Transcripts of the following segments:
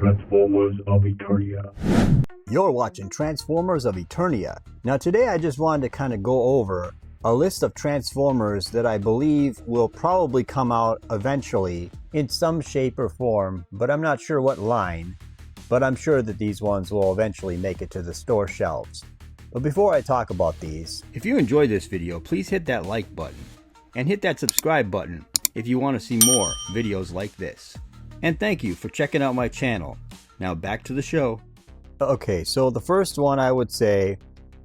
Transformers of Eternia. You're watching Transformers of Eternia. Now today I just wanted to kind of go over a list of Transformers that I believe will probably come out eventually in some shape or form, but I'm not sure what line. But I'm sure that these ones will eventually make it to the store shelves. But before I talk about these, if you enjoyed this video, please hit that like button and hit that subscribe button if you want to see more videos like this. And thank you for checking out my channel. Now back to the show. Okay, so the first one I would say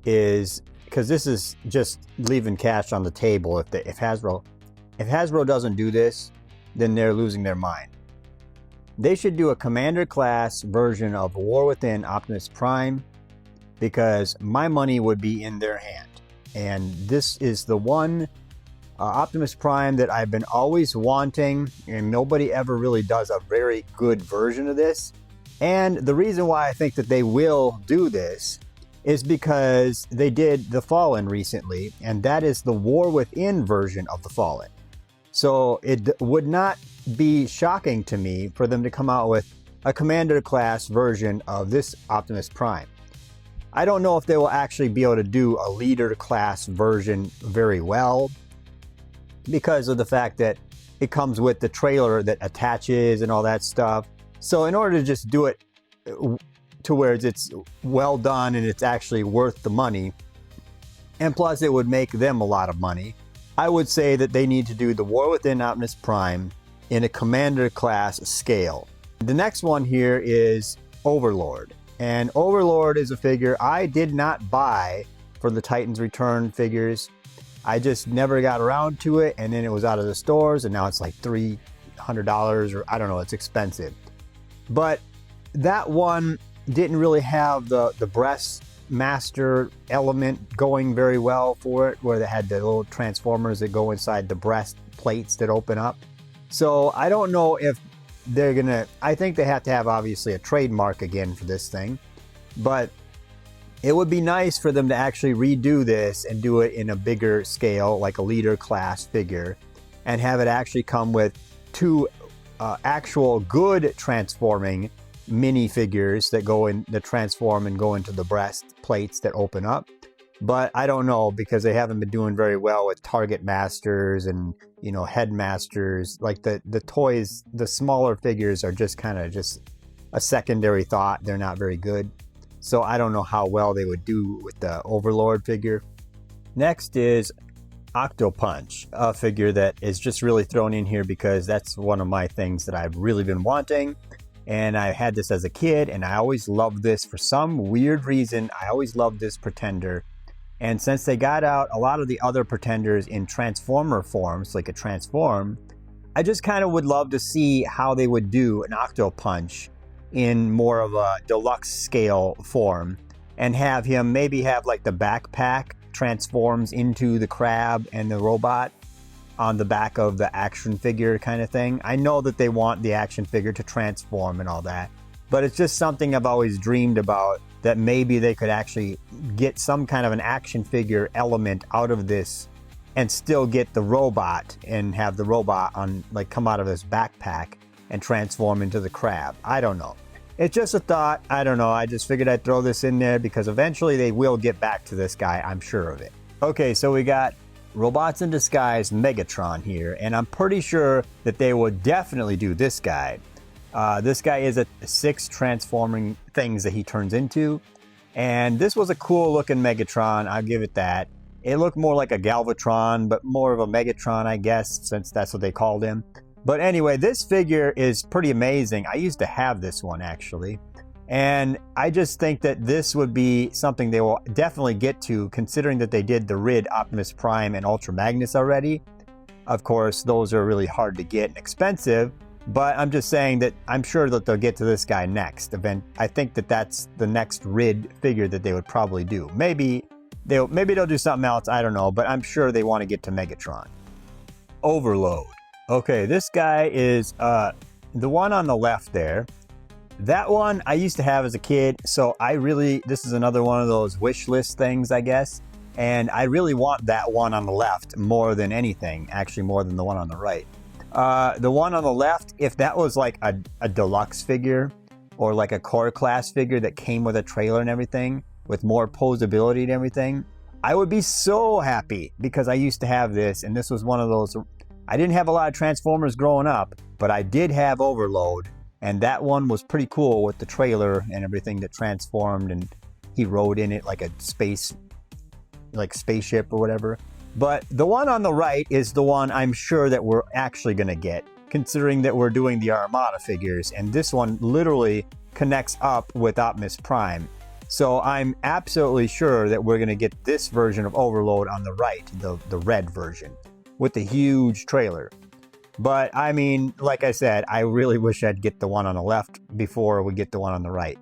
is, because this is just leaving cash on the table, if Hasbro doesn't do this, then they're losing their mind. They should do a Commander class version of War Within Optimus Prime, because my money would be in their hand. And this is the one Optimus Prime that I've been always wanting, and nobody ever really does a very good version of this. And the reason why I think that they will do this is because they did The Fallen recently, and that is the War Within version of The Fallen. So it would not be shocking to me for them to come out with a Commander class version of this Optimus Prime. I don't know if they will actually be able to do a Leader class version very well, because of the fact that it comes with the trailer that attaches and all that stuff. So in order to just do it to where it's well done and it's actually worth the money, and plus it would make them a lot of money, I would say that they need to do the War Within Optimus Prime in a Commander class scale. The next one here is Overlord. And Overlord is a figure I did not buy for the Titans Return figures. I just never got around to it, and then it was out of the stores, and now it's like $300, or I don't know, it's expensive. But that one didn't really have the breast master element going very well for it, where they had the little transformers that go inside the breast plates that open up. So I don't know if they're gonna, I think they have to have obviously a trademark again for this thing, but it would be nice for them to actually redo this and do it in a bigger scale, like a Leader class figure, and have it actually come with two actual good transforming mini figures that go in, that transform and go into the breast plates that open up. But I don't know, because they haven't been doing very well with Target Masters and, you know, Headmasters. Like the toys, the smaller figures are just kind of just a secondary thought. They're not very good. So I don't know how well they would do with the Overlord figure. Next is Octopunch, a figure that is just really thrown in here because that's one of my things that I've really been wanting. And I had this as a kid, and I always loved this for some weird reason. I always loved this Pretender. And since they got out a lot of the other Pretenders in Transformer forms, like a Transform, I just kind of would love to see how they would do an Octopunch in more of a deluxe scale form, and have him maybe have like the backpack transforms into the crab and the robot on the back of the action figure kind of thing. I know that they want the action figure to transform and all that, but it's just something I've always dreamed about, that maybe they could actually get some kind of an action figure element out of this and still get the robot, and have the robot on, like, come out of his backpack and transform into the crab. I don't know. It's just a thought. I don't know. I just figured I'd throw this in there because eventually they will get back to this guy. I'm sure of it. Okay, so we got Robots in Disguise Megatron here, and I'm pretty sure that they would definitely do this guy. This guy is a 6 transforming things that he turns into, and this was a cool looking Megatron. I'll give it that. It looked more like a Galvatron, but more of a Megatron, I guess, since that's what they called him. But anyway, this figure is pretty amazing. I used to have this one, actually. And I just think that this would be something they will definitely get to, considering that they did the RID Optimus Prime and Ultra Magnus already. Of course, those are really hard to get and expensive, but I'm just saying that I'm sure that they'll get to this guy next. I think that that's the next RID figure that they would probably do. Maybe they'll do something else, I don't know, but I'm sure they want to get to Megatron. Overload. Okay, this guy is the one on the left there. That one I used to have as a kid, so this is another one of those wish list things, I guess. And I really want that one on the left more than anything, actually more than the one on the right. The one on the left, if that was like a deluxe figure, or like a core class figure that came with a trailer and everything, with more posability and everything, I would be so happy, because I used to have this, and this was one of those. I didn't have a lot of Transformers growing up, but I did have Overlord, and that one was pretty cool with the trailer and everything that transformed, and he rode in it like a spaceship or whatever. But the one on the right is the one I'm sure that we're actually going to get, considering that we're doing the Armada figures, and this one literally connects up with Optimus Prime. So I'm absolutely sure that we're going to get this version of Overlord on the right, the red version, with the huge trailer. But I mean, like I said, I really wish I'd get the one on the left before we get the one on the right.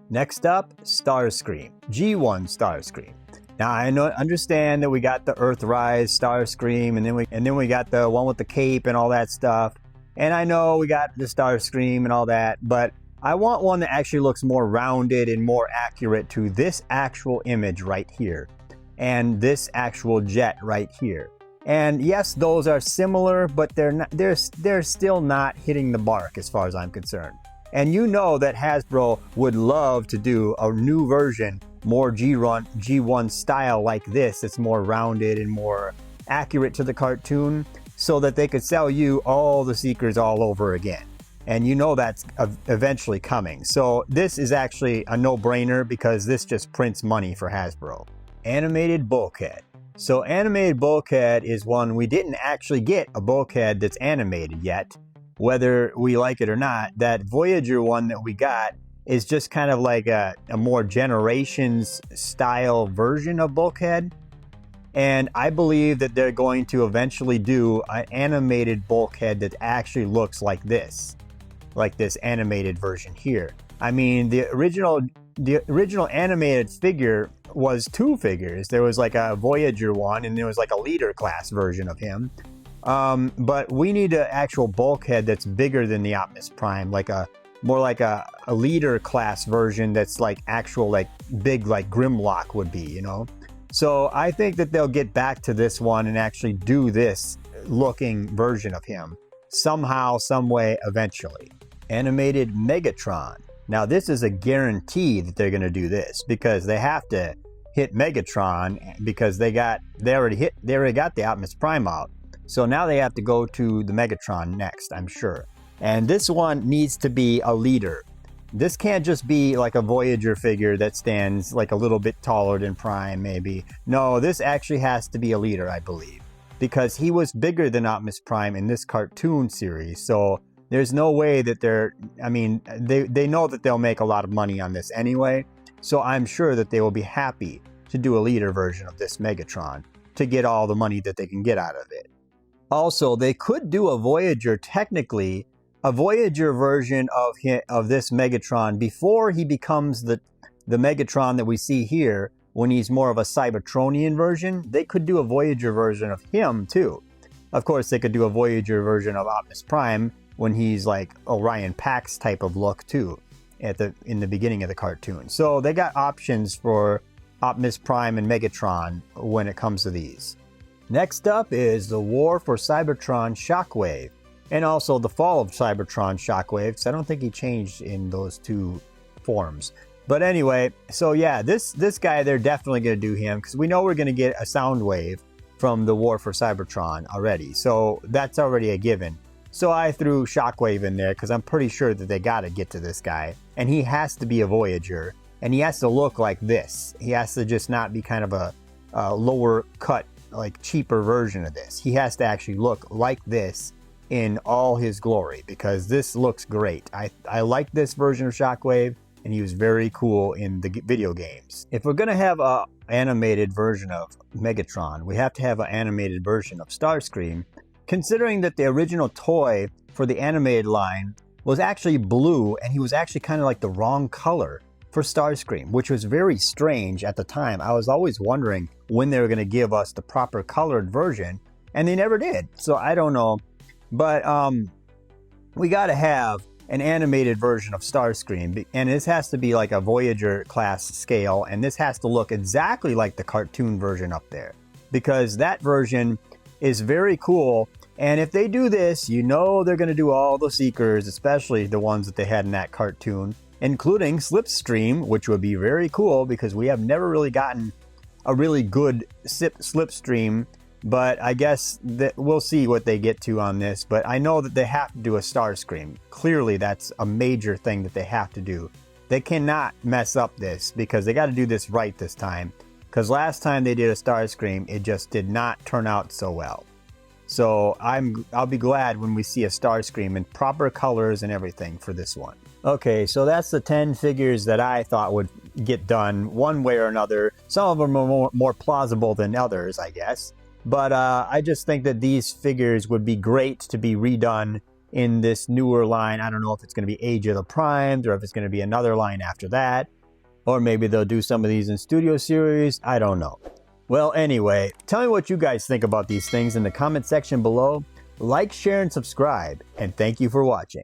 Next up, Starscream, G1 Starscream. Now I understand that we got the Earthrise Starscream, and then we got the one with the cape and all that stuff. And I know we got the Starscream and all that, but I want one that actually looks more rounded and more accurate to this actual image right here, and this actual jet right here. And yes, those are similar, but they're still not hitting the mark as far as I'm concerned. And you know that Hasbro would love to do a new version, more G1 style like this. It's more rounded and more accurate to the cartoon, so that they could sell you all the Seekers all over again. And you know that's eventually coming. So this is actually a no-brainer, because this just prints money for Hasbro. Animated Bulkhead. So animated Bulkhead is one we didn't actually get a Bulkhead that's animated yet, whether we like it or not. That Voyager one that we got is just kind of like a more Generations style version of Bulkhead. And I believe that they're going to eventually do an animated Bulkhead that actually looks like this animated version here. I mean, the original animated figure was two figures. There was like a Voyager one, and there was like a leader class version of him. But we need an actual Bulkhead that's bigger than the Optimus Prime, more like a leader class version that's like actual, like big, like Grimlock would be, you know? So I think that they'll get back to this one and actually do this looking version of him somehow, some way, eventually. Animated Megatron. Now this is a guarantee that they're going to do this, because they have to hit Megatron, because they already got the Optimus Prime out. So now they have to go to the Megatron next, I'm sure. And this one needs to be a leader. This can't just be like a Voyager figure that stands like a little bit taller than Prime, maybe. No, this actually has to be a leader, I believe, because he was bigger than Optimus Prime in this cartoon series. So there's no way that they know that they'll make a lot of money on this anyway. So I'm sure that they will be happy to do a leader version of this Megatron to get all the money that they can get out of it. Also, they could do a Voyager, technically, a Voyager version of this Megatron before he becomes the Megatron that we see here, when he's more of a Cybertronian version. They could do a Voyager version of him too. Of course, they could do a Voyager version of Optimus Prime when he's like Orion Pax type of look too, in the beginning of the cartoon. So they got options for Optimus Prime and Megatron when it comes to these. Next up is the War for Cybertron Shockwave, and also the Fall of Cybertron Shockwave, because I don't think he changed in those two forms. But anyway, so yeah, this guy, they're definitely going to do him, because we know we're going to get a Soundwave from the War for Cybertron already. So that's already a given. So I threw Shockwave in there, because I'm pretty sure that they got to get to this guy. And he has to be a Voyager, and he has to look like this. He has to just not be kind of a lower cut, like cheaper version of this. He has to actually look like this in all his glory, because this looks great. I like this version of Shockwave, and he was very cool in the video games. If we're going to have an animated version of Megatron, we have to have an animated version of Starscream, considering that the original toy for the animated line was actually blue, and he was actually kind of like the wrong color for Starscream, which was very strange at the time. I was always wondering when they were going to give us the proper colored version, and they never did. So I don't know. But we got to have an animated version of Starscream, and this has to be like a Voyager class scale, and this has to look exactly like the cartoon version up there, because that version is very cool. And if they do this, you know they're going to do all the Seekers, especially the ones that they had in that cartoon. including Slipstream, which would be very cool because we have never really gotten a really good Slipstream. But I guess that we'll see what they get to on this. But I know that they have to do a Starscream. Clearly, that's a major thing that they have to do. They cannot mess up this because they got to do this right this time. Because last time they did a Starscream, it just did not turn out so well. So I'll be glad when we see a Starscream in proper colors and everything for this one. Okay, so that's the 10 figures that I thought would get done one way or another. Some of them are more plausible than others, I guess. But I just think that these figures would be great to be redone in this newer line. I don't know if it's going to be Age of the Primes or if it's going to be another line after that. Or maybe they'll do some of these in Studio Series. I don't know. Well, anyway, tell me what you guys think about these things in the comment section below. Like, share, and subscribe. And thank you for watching.